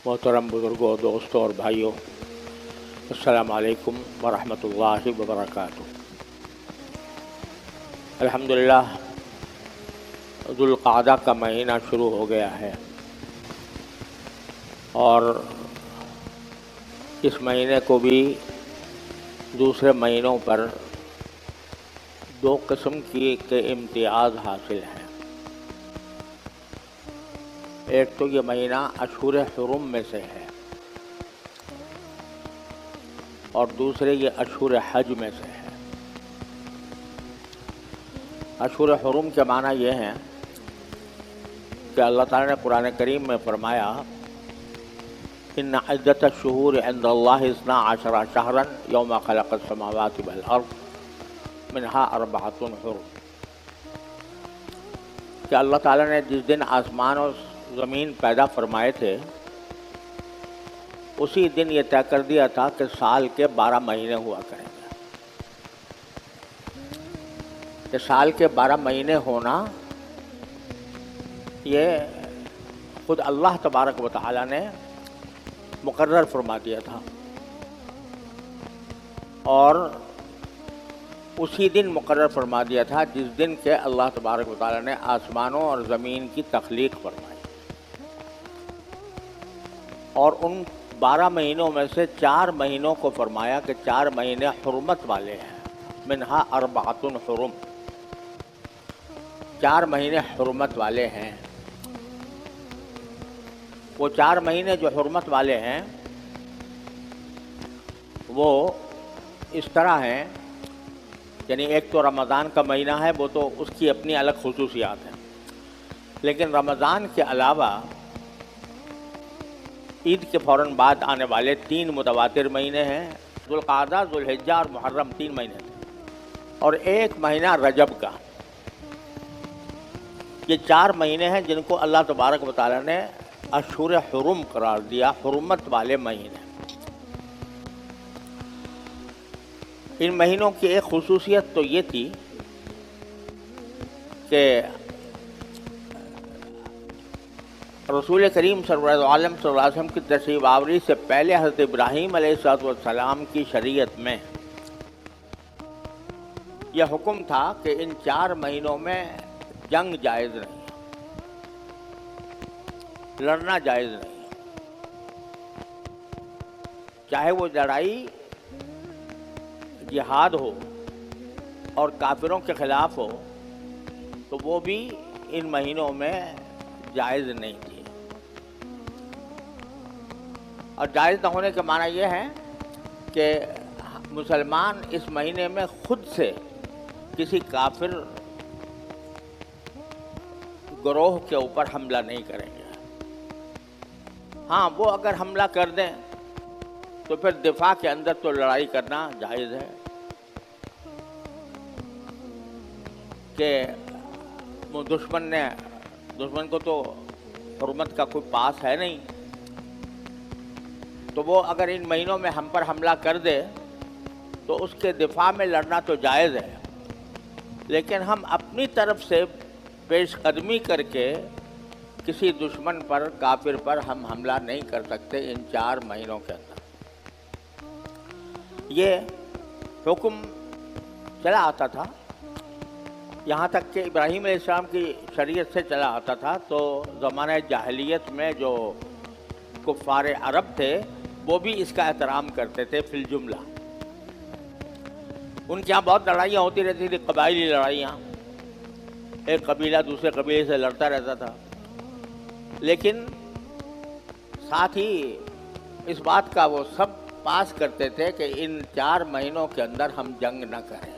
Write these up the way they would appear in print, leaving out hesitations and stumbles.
محترم بزرگوں، دوستوں اور بھائیوں، السلام علیکم ورحمۃ اللہ وبرکاتہ۔ الحمدللہ ذوالقعدہ کا مہینہ شروع ہو گیا ہے، اور اس مہینے کو بھی دوسرے مہینوں پر دو قسم کے امتیاز حاصل ہیں۔ ایک تو یہ مہینہ اشہر حرم میں سے ہے، اور دوسرے یہ اشہر حج میں سے ہے۔ اشہر حرم کے معنی یہ ہیں کہ اللہ تعالیٰ نے قرآن کریم میں فرمایا ان عدۃ الشہور عند اللہ 12 شہرا یوم خلق السماوات والارض منها 4 حرم، کہ اللہ تعالیٰ نے جس دن آسمان اور زمین پیدا فرمائے تھے اسی دن یہ طے کر دیا تھا کہ سال کے 12 مہینے ہوا کریں گے۔ کہ سال کے 12 مہینے ہونا یہ خود اللہ تبارک و تعالیٰ نے مقرر فرما دیا تھا، اور اسی دن مقرر فرما دیا تھا جس دن کے اللہ تبارک و تعالیٰ نے آسمانوں اور زمین کی تخلیق فرمائی، اور ان 12 مہینوں میں سے 4 مہینوں کو فرمایا کہ 4 مہینے حرمت والے ہیں، منہا 4 حرم، 4 مہینے حرمت والے ہیں۔ وہ 4 مہینے جو حرمت والے ہیں وہ اس طرح ہیں، یعنی ایک تو رمضان کا مہینہ ہے، وہ تو اس کی اپنی الگ خصوصیات ہیں، لیکن رمضان کے علاوہ عید کے فوراً بعد آنے والے 3 متواتر مہینے ہیں، ذوالقعدہ، ذوالحجہ اور محرم، 3 مہینے تھے، اور ایک مہینہ رجب کا۔ یہ 4 مہینے ہیں جن کو اللہ تبارک و تعالیٰ نے اشہر حرم قرار دیا، حرمت والے مہینے۔ ان مہینوں کی ایک خصوصیت تو یہ تھی کہ رسول کریم صلی اللہ علیہ وسلم کی تشریف آوری سے پہلے حضرت ابراہیم علیہ السلام کی شریعت میں یہ حکم تھا کہ ان 4 مہینوں میں جنگ جائز نہیں، لڑنا جائز نہیں، چاہے وہ لڑائی جہاد ہو اور کافروں کے خلاف ہو تو وہ بھی ان مہینوں میں جائز نہیں تھی۔ اور جائز نہ ہونے کے معنی یہ ہے کہ مسلمان اس مہینے میں خود سے کسی کافر گروہ کے اوپر حملہ نہیں کریں گے۔ ہاں، وہ اگر حملہ کر دیں تو پھر دفاع کے اندر تو لڑائی کرنا جائز ہے، کہ دشمن کو تو حرمت کا کوئی پاس ہے نہیں، تو وہ اگر ان مہینوں میں ہم پر حملہ کر دے تو اس کے دفاع میں لڑنا تو جائز ہے، لیکن ہم اپنی طرف سے پیش قدمی کر کے کسی دشمن پر، کافر پر ہم حملہ نہیں کر سکتے ان 4 مہینوں کے اندر۔ یہ حکم چلا آتا تھا یہاں تک کہ ابراہیم علیہ السلام کی شریعت سے چلا آتا تھا، تو زمانہ جاہلیت میں جو کفار عرب تھے وہ بھی اس کا احترام کرتے تھے فی الجملہ۔ ان کے یہاں بہت لڑائیاں ہوتی رہتی تھی، قبائلی لڑائیاں، ایک قبیلہ دوسرے قبیلے سے لڑتا رہتا تھا، لیکن ساتھ ہی اس بات کا وہ سب پاس کرتے تھے کہ ان 4 مہینوں کے اندر ہم جنگ نہ کریں۔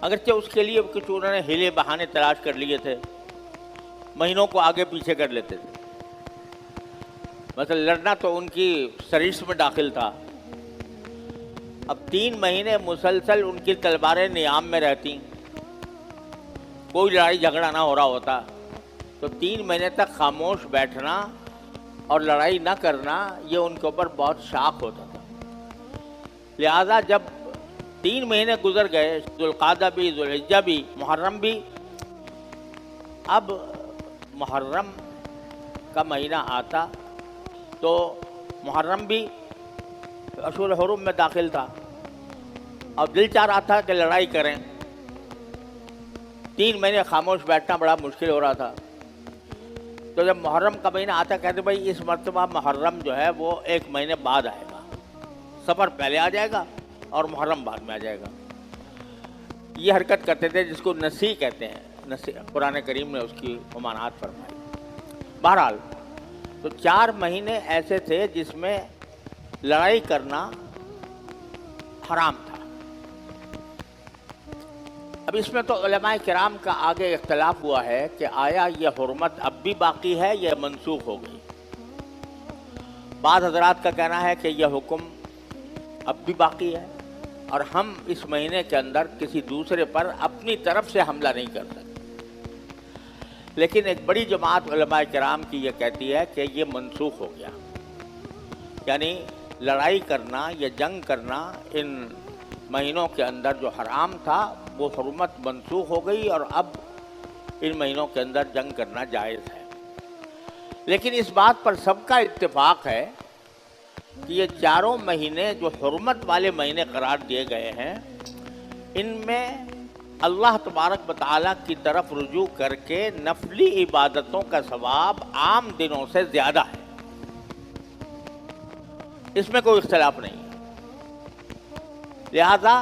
اگرچہ اس کے لیے کچھ انہوں نے ہیلے بہانے تلاش کر لیے تھے، مہینوں کو آگے پیچھے کر لیتے تھے۔ مثلا لڑنا تو ان کی سرشت میں داخل تھا، اب 3 مہینے مسلسل ان کی تلواریں نیام میں رہتی، کوئی لڑائی جھگڑا نہ ہو رہا ہوتا، تو 3 مہینے تک خاموش بیٹھنا اور لڑائی نہ کرنا یہ ان کے اوپر بہت شاق ہوتا تھا۔ لہذا جب 3 مہینے گزر گئے، ذوالقعدہ بھی، ذوالحجہ بھی، محرم بھی، اب محرم کا مہینہ آتا تو محرم بھی اشہر حرم میں داخل تھا، اور دل چاہ رہا تھا کہ لڑائی کریں. 3 مہینے خاموش بیٹھنا بڑا مشکل ہو رہا تھا. تو جب محرم کا مہینہ آتا کہتے بھائی اس مرتبہ محرم جو ہے وہ 1 مہینے بعد آئے گا، سفر پہلے آ جائے گا اور محرم بعد میں آ جائے گا. یہ حرکت کرتے تھے جس کو نسی کہتے ہیں. قرآن کریم نے اس کی ممانعت فرمائی. بہرحال تو 4 مہینے ایسے تھے جس میں لڑائی کرنا حرام تھا. اب اس میں تو علماء کرام کا آگے اختلاف ہوا ہے کہ آیا یہ حرمت اب بھی باقی ہے یا منسوخ ہو گئی. بعض حضرات کا کہنا ہے کہ یہ حکم اب بھی باقی ہے اور ہم اس مہینے کے اندر کسی دوسرے پر اپنی طرف سے حملہ نہیں کر سکتے. لیکن ایک بڑی جماعت علماء کرام کی یہ کہتی ہے کہ یہ منسوخ ہو گیا، یعنی لڑائی کرنا یا جنگ کرنا ان مہینوں کے اندر جو حرام تھا وہ حرمت منسوخ ہو گئی اور اب ان مہینوں کے اندر جنگ کرنا جائز ہے. لیکن اس بات پر سب کا اتفاق ہے کہ یہ 4 مہینے جو حرمت والے مہینے قرار دیے گئے ہیں ان میں اللہ تبارک و تعالیٰ کی طرف رجوع کر کے نفلی عبادتوں کا ثواب عام دنوں سے زیادہ ہے. اس میں کوئی اختلاف نہیں ہے. لہذا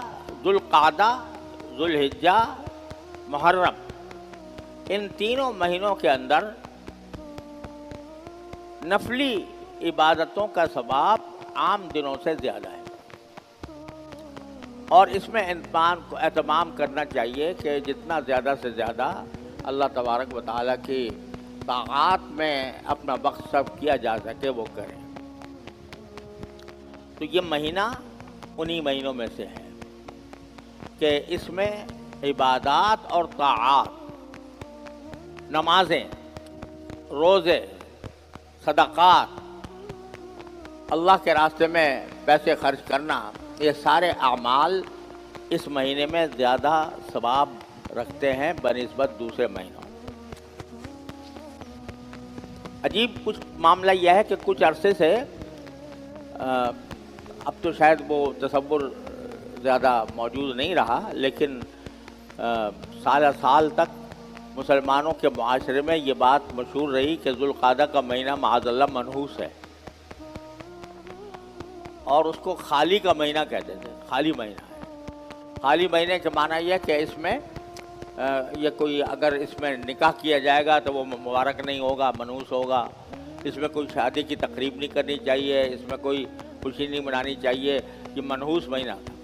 ذوالقعدہ، ذوالحجہ، محرم ان تینوں مہینوں کے اندر نفلی عبادتوں کا ثواب عام دنوں سے زیادہ ہے، اور اس میں اہتمام کرنا چاہیے کہ جتنا زیادہ سے زیادہ اللہ تبارک و تعالیٰ کی طاعات میں اپنا وقت صرف کیا جا سکے وہ کریں. تو یہ مہینہ انہی مہینوں میں سے ہے کہ اس میں عبادات اور طاعات، نمازیں، روزے، صدقات، اللہ کے راستے میں پیسے خرچ کرنا، یہ سارے اعمال اس مہینے میں زیادہ ثواب رکھتے ہیں بنسبت دوسرے مہینوں. عجیب کچھ معاملہ یہ ہے کہ کچھ عرصے سے اب تو شاید وہ تصور زیادہ موجود نہیں رہا، لیکن سال سال تک مسلمانوں کے معاشرے میں یہ بات مشہور رہی کہ ذوالقعدہ کا مہینہ معاذ اللہ منحوس ہے، اور اس کو خالی کا مہینہ کہتے تھے. خالی مہینہ ہے. خالی مہینے کے معنی یہ کہ اس میں یہ کوئی اگر اس میں نکاح کیا جائے گا تو وہ مبارک نہیں ہوگا، منحوس ہوگا. اس میں کوئی شادی کی تقریب نہیں کرنی چاہیے، اس میں کوئی خوشی نہیں منانی چاہیے. یہ منحوس مہینہ تھا.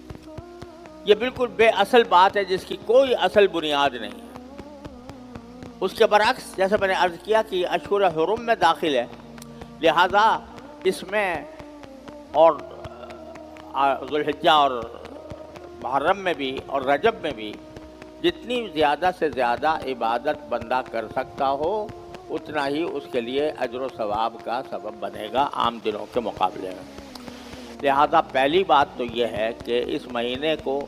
یہ بالکل بے اصل بات ہے جس کی کوئی اصل بنیاد نہیں ہے. اس کے برعکس جیسے میں نے عرض کیا کہ اشہر حرم میں داخل ہے، لہذا اس میں اور ذوالحجہ اور محرم میں بھی اور رجب میں بھی جتنی زیادہ سے زیادہ عبادت بندہ کر سکتا ہو اتنا ہی اس کے لیے اجر و ثواب کا سبب بنے گا عام دنوں کے مقابلے میں. لہذا پہلی بات تو یہ ہے کہ اس مہینے کو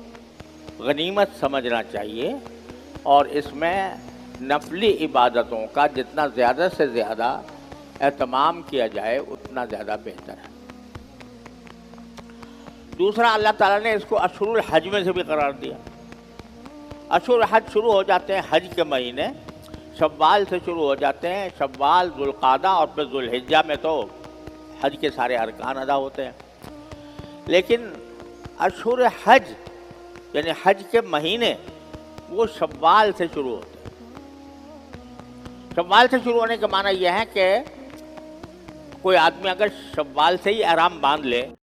غنیمت سمجھنا چاہیے اور اس میں نفلی عبادتوں کا جتنا زیادہ سے زیادہ اہتمام کیا جائے اتنا زیادہ بہتر ہے. دوسرا، اللہ تعالیٰ نے اس کو اشہر الحج میں سے بھی قرار دیا. اشہر حج شروع ہو جاتے ہیں، حج کے مہینے شوال سے شروع ہو جاتے ہیں. شوال، ذوالقعدہ اور پھر ذوالحجہ میں تو حج کے سارے ارکان ادا ہوتے ہیں. لیکن اشہر حج یعنی حج کے مہینے وہ شوال سے شروع ہوتے ہیں. شوال سے شروع ہونے کا معنی یہ ہے کہ کوئی آدمی اگر شوال سے ہی احرام باندھ لے